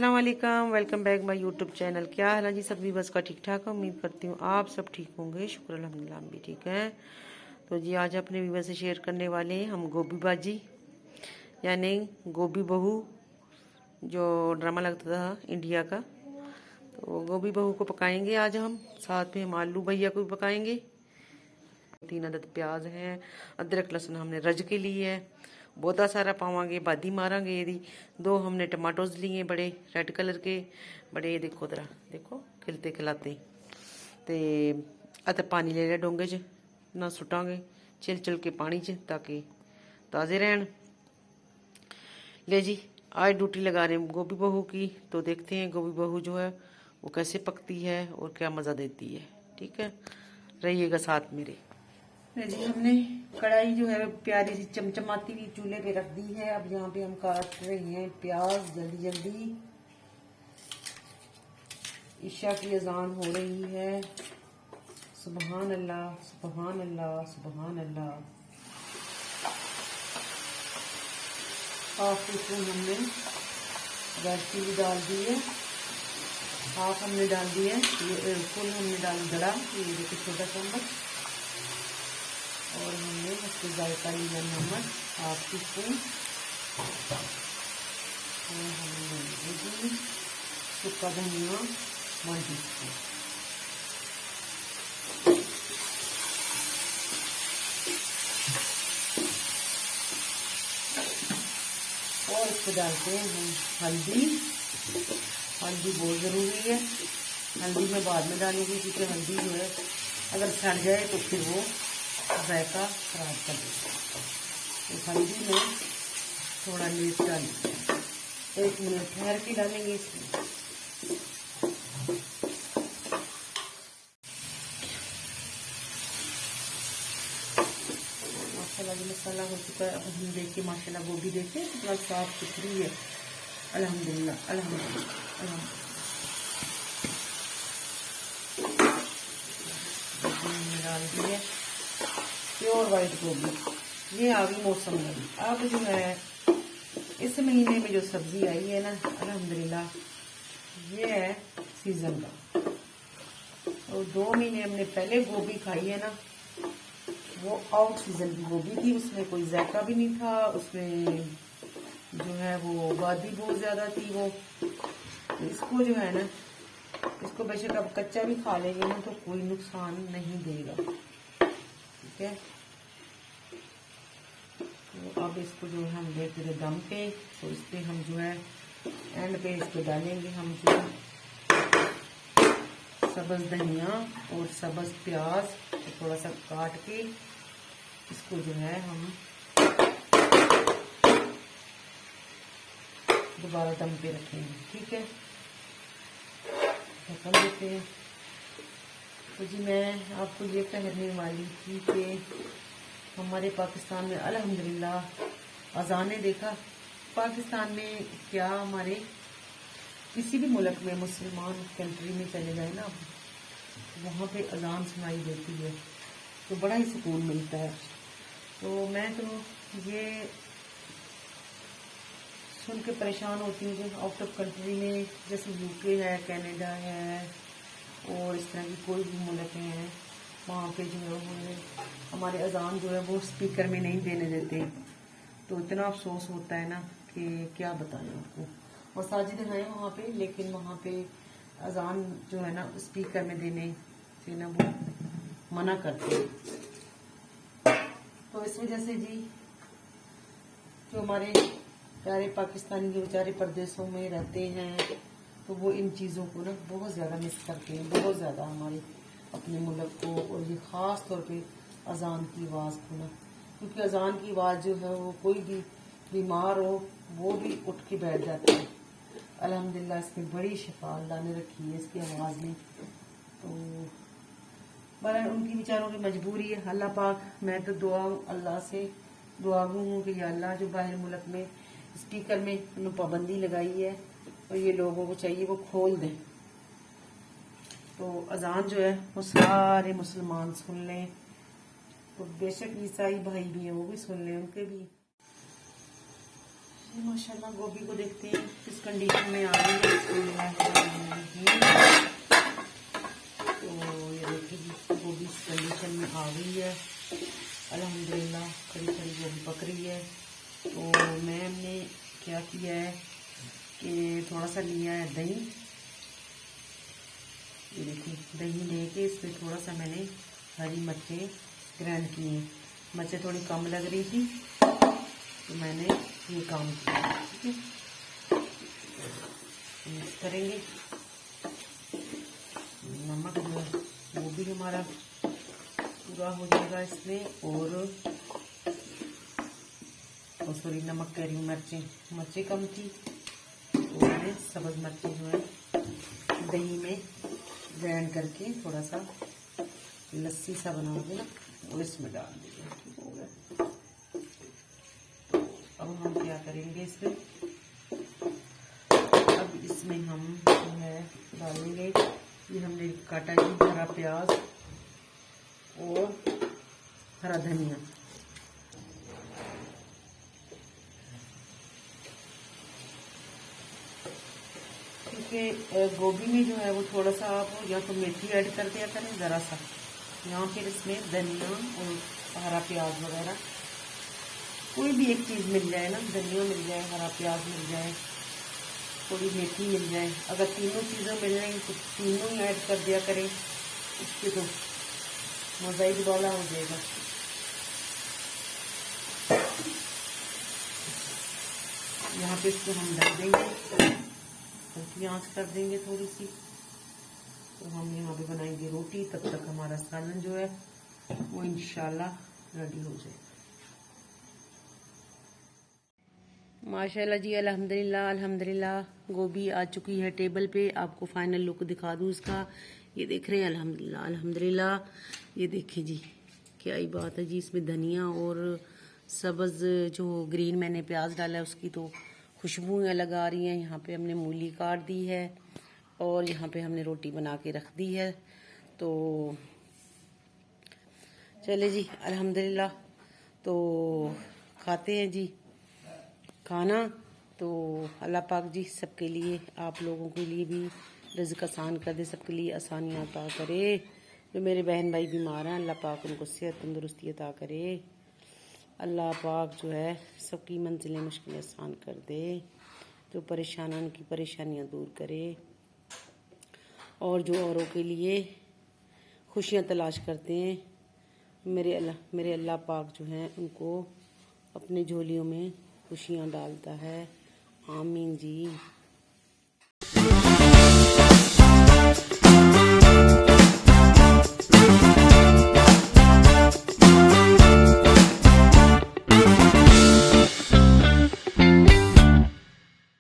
अस्सलाम वालेकुम, welcome back my YouTube channel. क्या हाल है जी सब बस का? ठीक ठाक है, उम्मीद करती हूँ आप सब ठीक होंगे। शुक्र अल्हम्दुलिल्लाह हम भी ठीक हैं। तो जी आज अपने व्यूवर से शेयर करने वाले हैं हम गोभी बाजी यानी गोभी बहू, जो ड्रामा लगता था इंडिया का। तो गोभी बहू को पकाएंगे आज हम, साथ में हम आलू भैया को भी पकाएंगे। 3 अदद प्याज हैं, अदरक लहसुन हमने रज के लिए है, बहुता सारा पावांगे बादी मारांगे। यदि 2 हमने टमाटोज लिए बड़े रेड कलर के, बड़े देखो जरा, देखो खिलते खिलाते। ते अते पानी ले लिया डोंगे च, ना सुटांगे चिल चिल के पानी च ताकि ताज़े रहन। ले जी आज ड्यूटी लगा रहे हैं गोभी बहू की, तो देखते हैं गोभी बहू जो है वो कैसे पकती है और क्या मज़ा देती है। ठीक है, रहिएगा साथ मेरे। जी हमने कढ़ाई जो है प्यारी सी चमचमाती हुई चूल्हे पे रख दी है। अब यहाँ पे हम काट रहे हैं प्याज जल्दी जल्दी। ईशा की अजान हो रही है। सुबहान अल्लाह सुबहान अल्लाह सुबहान अल्लाह। हाफ टी स्पून हमने वैसी भी डाल दी है, हाफ हमने डाल दी है, ये फुल हमने डाल दड़ा, ये देखिए छोटा चम्मच। और हमने उसके जायका लिया नमक हाफ टी स्पून, और हमने सूखा धनिया 1 टीस्पून। और इसको डालते हैं हम हल्दी। हल्दी बहुत ज़रूरी है, हल्दी मैं बाद में डालूंगी क्योंकि हल्दी जो है अगर सड़ जाए तो फिर वो जायका खराब कर देगा। तो हल्दी में थोड़ा मिर्च डालेंगे, 1 मिनट ठहर के डालेंगे इसमें। माशाल्लाह जो मसाला हो चुका है, अब हम देखिए माशाल्लाह गोभी देखिए कितना साफ सुथरी है। अल्हम्दुलिल्लाह अल्हम्दुलिल्लाह अल्हम्दुलिल्लाह। डाल दी है प्योर वाइट गोभी, ये आ गई मौसम में। अब जो है इस महीने में जो सब्जी आई है ना अल्हम्दुलिल्लाह, ये है सीजन का। और 2 महीने हमने पहले गोभी खाई है ना, वो आउट सीजन की गोभी थी, उसमें कोई जायका भी नहीं था, उसमें जो है वो बादी बहुत ज्यादा थी। वो इसको जो है ना, इसको बेशक आप कच्चा भी खा लेंगे ना तो कोई नुकसान नहीं देगा। ठीक है, तो अब इसको जो है हम देख रहे दम पे, तो इस पे हम जो है एंड पे इस पे डालेंगे हम जो सब्ज धनिया और सब्ज प्याज, तो थोड़ा सा काट के इसको जो है हम दोबारा दम पे रखेंगे। ठीक है, ढक्कन देते हैं। तो जी मैं आपको ये कहने वाली थी कि हमारे पाकिस्तान में अल्हम्दुलिल्लाह अजाने देखा, पाकिस्तान में क्या हमारे किसी भी मुल्क में मुसलमान कंट्री में चले जाए ना, वहाँ पे अजान सुनाई देती है तो बड़ा ही सुकून मिलता है। तो मैं तो ये सुन के परेशान होती हूँ कि आउट ऑफ कंट्री में जैसे यूके है, कनाडा है और इस तरह की कोई भी मुल्क हैं, वहाँ पे जो है उन्होंने हमारे अजान जो है वो स्पीकर में नहीं देने देते। तो इतना अफसोस होता है ना कि क्या बताएं आपको। मसाजिद हैं वहाँ पे, लेकिन वहाँ पे अजान जो है ना स्पीकर में देने से ना वो मना करते हैं। तो इस वजह से जी जो हमारे प्यारे पाकिस्तानी जो बेचारे परदेशों में रहते हैं, तो वो इन चीज़ों को ना बहुत ज़्यादा मिस करते हैं, बहुत ज़्यादा हमारे अपने मुल्क को, और ये ख़ास तौर पे अजान की आवाज़ को ना, क्योंकि अजान की आवाज़ जो है वो कोई भी बीमार हो वो भी उठ के बैठ जाता है। अल्हम्दुलिल्लाह इसमें बड़ी शिफा अल्लाह ने रखी है इसकी आवाज़ में। तो बहरहाल उनकी बेचारों की मजबूरी है। अल्लाह पाक, मैं तो अल्लाह से दुआ हूँ कि अल्लाह जो बाहर मुल्क में स्पीकर में उन्होंने पाबंदी लगाई है और ये लोगों को चाहिए वो खोल दें, तो अजान जो है वो सारे मुसलमान सुन लें। तो बेशक ईसाई भाई भी हैं वो भी सुन लें, उनके भी माशाल्लाह गोभी को देखते हैं किस कंडीशन में आ रही है। तो ये देखिए जी गोभी इस कंडीशन में आ गई है अल्हम्दुलिल्लाह। खड़ी खड़ी गोभी पक रही है। तो मैंने क्या किया है कि थोड़ा सा लिया है दही। ये देखिए दही लेके इसमें थोड़ा सा मैंने हरी मिर्चें ग्राइंड की हैं। मिर्चें थोड़ी कम लग रही थी तो मैंने ये काम किया। ठीक है, मिक्स करेंगे। नमक जो है वो भी हमारा पूरा हो जाएगा इसमें। और सॉरी नमक कह रही हूँ, मिर्चें कम थी तो मैंने सब्ज़ मिर्चें जो है दही में ग्राइंड करके थोड़ा सा लस्सी सा बनाओगे ना वो इसमें डाल देंगे। ठीक हो गया। अब हम क्या करेंगे इसमें, अब इसमें हम जो है डालेंगे ये हमने काटा जी हरा प्याज और हरा धनिया। क्योंकि गोभी में जो है वो थोड़ा सा आप या तो मेथी ऐड कर दिया करें ज़रा सा, या फिर इसमें धनिया और हरा प्याज वगैरह कोई भी एक चीज़ मिल जाए ना, धनिया मिल जाए, हरा प्याज मिल जाए, थोड़ी मेथी मिल जाए। अगर तीनों चीज़ें मिल रही तो तीनों ही ऐड कर दिया करें, उसके तो मज़ा ही वाला हो जाएगा। यहाँ पे इसको हम ढक देंगे, हल्की आंच कर देंगे थोड़ी सी। तो हम यहाँ पे बनाएंगे रोटी, तब तक हमारा सालन जो है वो इंशाल्लाह रेडी हो जाएगा। माशाल्लाह जी अल्हम्दुलिल्लाह अल्हम्दुलिल्लाह गोभी आ चुकी है टेबल पे। आपको फाइनल लुक दिखा दूँ इसका। ये देख रहे हैं अल्हम्दुलिल्लाह अल्हम्दुलिल्लाह। ये देखिए जी क्या ही बात है जी। इसमें धनिया और सब्ज़ जो ग्रीन मैंने प्याज डाला है उसकी तो खुशबू अलग आ रही हैं। यहाँ पे हमने मूली काट दी है और यहाँ पे हमने रोटी बना के रख दी है। तो चले जी अल्हम्दुलिल्लाह, तो खाते हैं जी खाना। तो अल्लाह पाक जी सबके लिए, आप लोगों के लिए भी रिज़्क़ आसान कर दे, सबके लिए आसानियाँ अता करे। जो मेरे बहन भाई बीमार हैं अल्लाह पाक उनको सेहत तंदुरुस्ती अता करे। अल्लाह पाक जो है सबकी मंजिलें मुश्किलें आसान कर दे, जो परेशान हैं उनकी परेशानियाँ दूर करे। और जो औरों के लिए खुशियाँ तलाश करते हैं मेरे अल्लाह पाक जो हैं उनको अपनी झोलियों में खुशियाँ डालता है। आमीन जी।